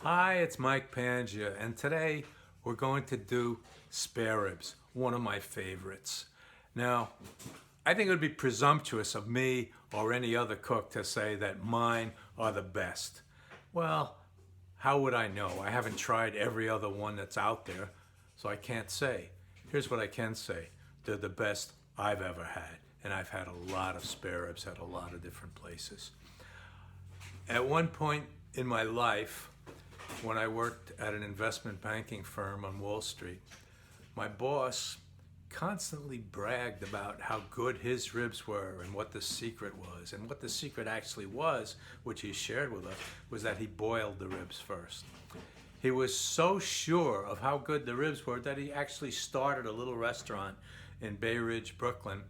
Hi, it's Mike Pangia, and today we're going to do spare ribs, one of my favorites. Now, I think it would be presumptuous of me or any other cook to say that mine are the best. Well, how would I know? I haven't tried every other one that's out there, so I can't say. Here's what I can say. They're the best I've ever had, and I've had a lot of spare ribs at a lot of different places. At one point in my life, when I worked at an investment banking firm on Wall Street, my boss constantly bragged about how good his ribs were and what the secret was. And what the secret actually was, which he shared with us, was that he boiled the ribs first. He was so sure of how good the ribs were that he actually started a little restaurant in Bay Ridge, Brooklyn,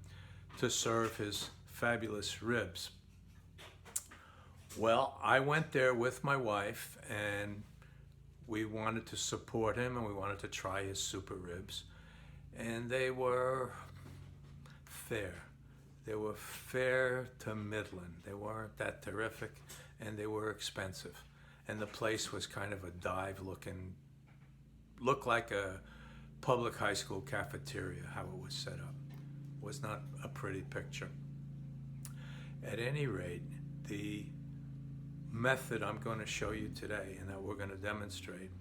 to serve his fabulous ribs. Well, I went there with my wife, and we wanted to support him and we wanted to try his super ribs. And they were fair. They were fair to middling. They weren't that terrific, and they were expensive. And the place was kind of a dive looked like a public high school cafeteria, how it was set up. It was not a pretty picture. At any rate, the method I'm going to show you today and that we're going to demonstrate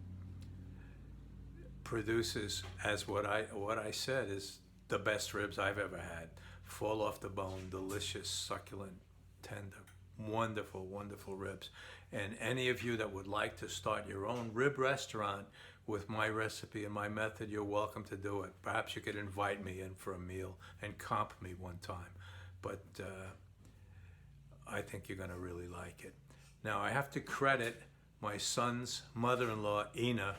produces, as what I said, is the best ribs I've ever had. Fall off the bone, delicious, succulent, tender, wonderful, wonderful ribs. And any of you that would like to start your own rib restaurant with my recipe and my method, you're welcome to do it. Perhaps you could invite me in for a meal and comp me one time. But I think you're going to really like it. Now, I have to credit my son's mother-in-law, Ina,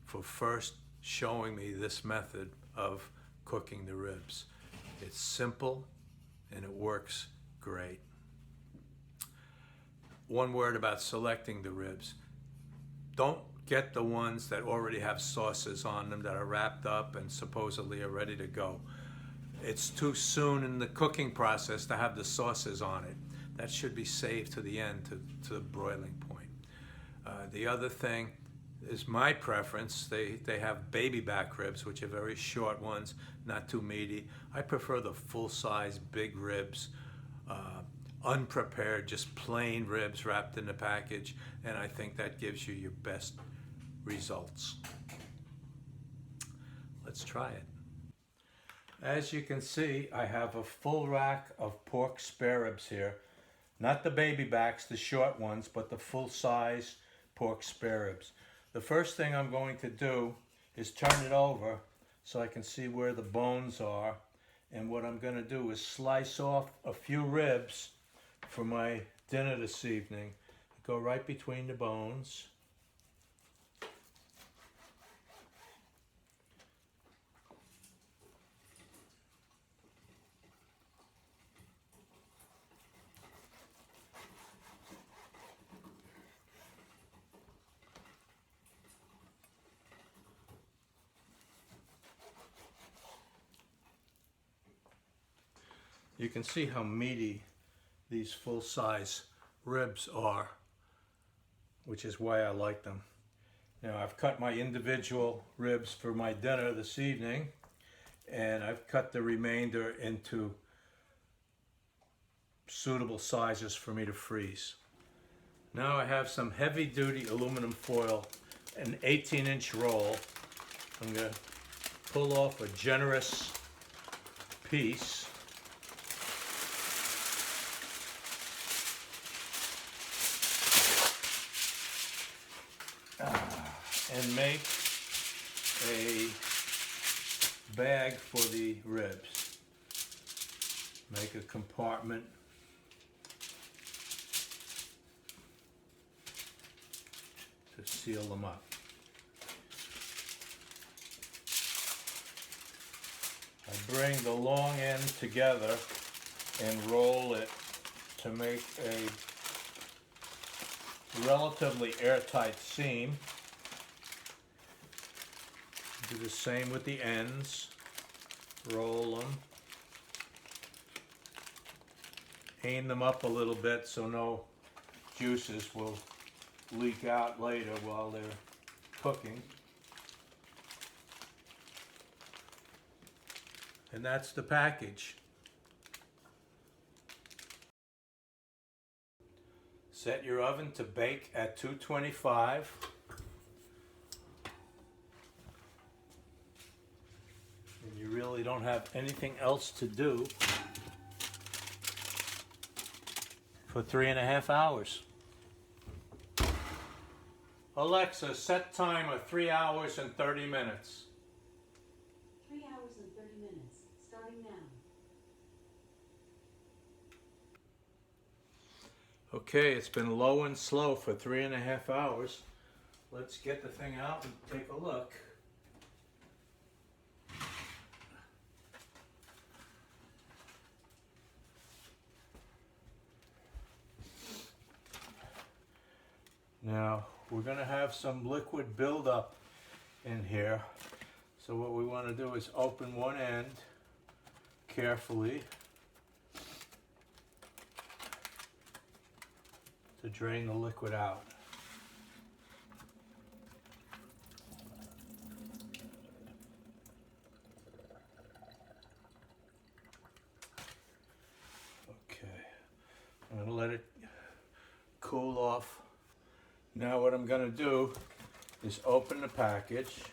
for first showing me this method of cooking the ribs. It's simple and it works great. One word about selecting the ribs. Don't get the ones that already have sauces on them that are wrapped up and supposedly are ready to go. It's too soon in the cooking process to have the sauces on it. That should be saved to the end, to the broiling point. The other thing is my preference. They have baby back ribs, which are very short ones, not too meaty. I prefer the full-size big ribs, unprepared, just plain ribs wrapped in the package, and I think that gives you your best results. Let's try it. As you can see, I have a full rack of pork spare ribs here. Not the baby backs, the short ones, but the full-size pork spare ribs. The first thing I'm going to do is turn it over so I can see where the bones are. And what I'm going to do is slice off a few ribs for my dinner this evening. Go right between the bones. You can see how meaty these full-size ribs are, which is why I like them. Now, I've cut my individual ribs for my dinner this evening, and I've cut the remainder into suitable sizes for me to freeze. Now I have some heavy-duty aluminum foil, an 18-inch roll. I'm going to pull off a generous piece. And make a bag for the ribs. Make a compartment. To seal them up. I bring the long end together and roll it to make a relatively airtight seam. Do the same with the ends. Roll them. Aim them up a little bit so no juices will leak out later while they're cooking. And that's the package. Set your oven to bake at 225. And you really don't have anything else to do for 3.5 hours. Alexa, set timer 3 hours and 30 minutes. 3 hours and 30 minutes, starting now. Okay, it's been low and slow for 3.5 hours. Let's get the thing out and take a look. Now, we're going to have some liquid buildup in here. So what we want to do is open one end carefully to drain the liquid out. Okay, I'm going to let it cool off. Now what I'm going to do is open the package.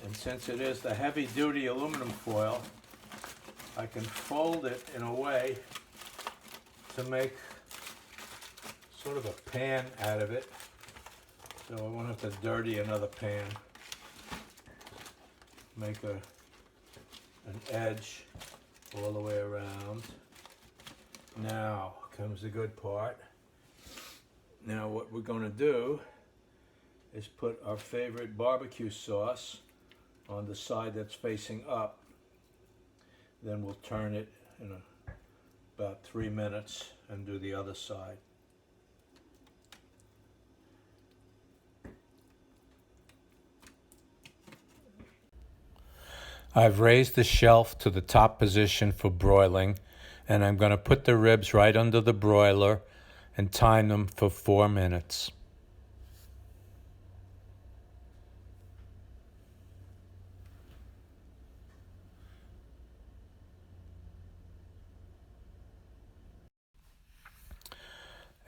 And since it is the heavy-duty aluminum foil, I can fold it in a way to make sort of a pan out of it. So I won't have to dirty another pan. Make an edge all the way around. Now comes the good part. Now what we're going to do is put our favorite barbecue sauce on the side that's facing up. Then we'll turn it in about 3 minutes and do the other side. I've raised the shelf to the top position for broiling, and I'm going to put the ribs right under the broiler and time them for 4 minutes.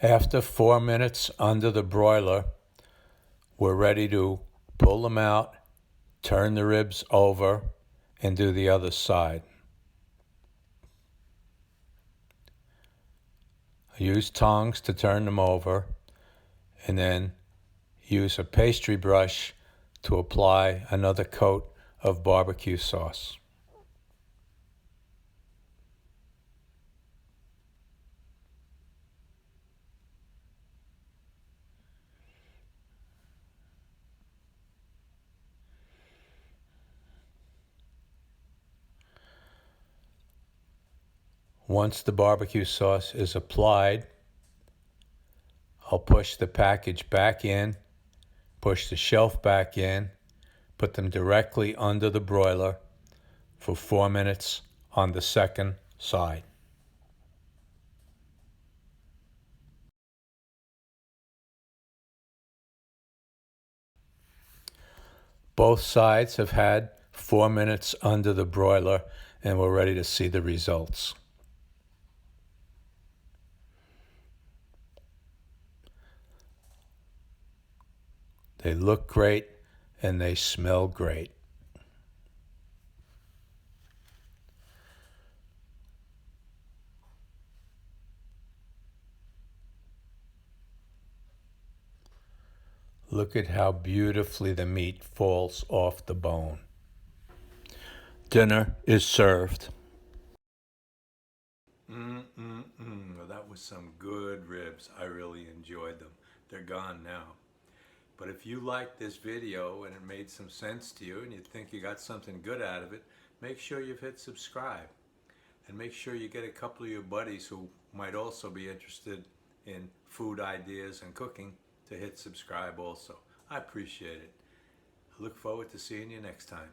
After 4 minutes under the broiler, we're ready to pull them out, turn the ribs over, and do the other side. Use tongs to turn them over, and then use a pastry brush to apply another coat of barbecue sauce. Once the barbecue sauce is applied, I'll push the package back in, push the shelf back in, put them directly under the broiler for 4 minutes on the second side. Both sides have had 4 minutes under the broiler, and we're ready to see the results. They look great and they smell great. Look at how beautifully the meat falls off the bone. Dinner is served. Well, that was some good ribs. I really enjoyed them. They're gone now. But if you like this video and it made some sense to you and you think you got something good out of it, make sure you've hit subscribe. And make sure you get a couple of your buddies who might also be interested in food ideas and cooking to hit subscribe also. I appreciate it. I look forward to seeing you next time.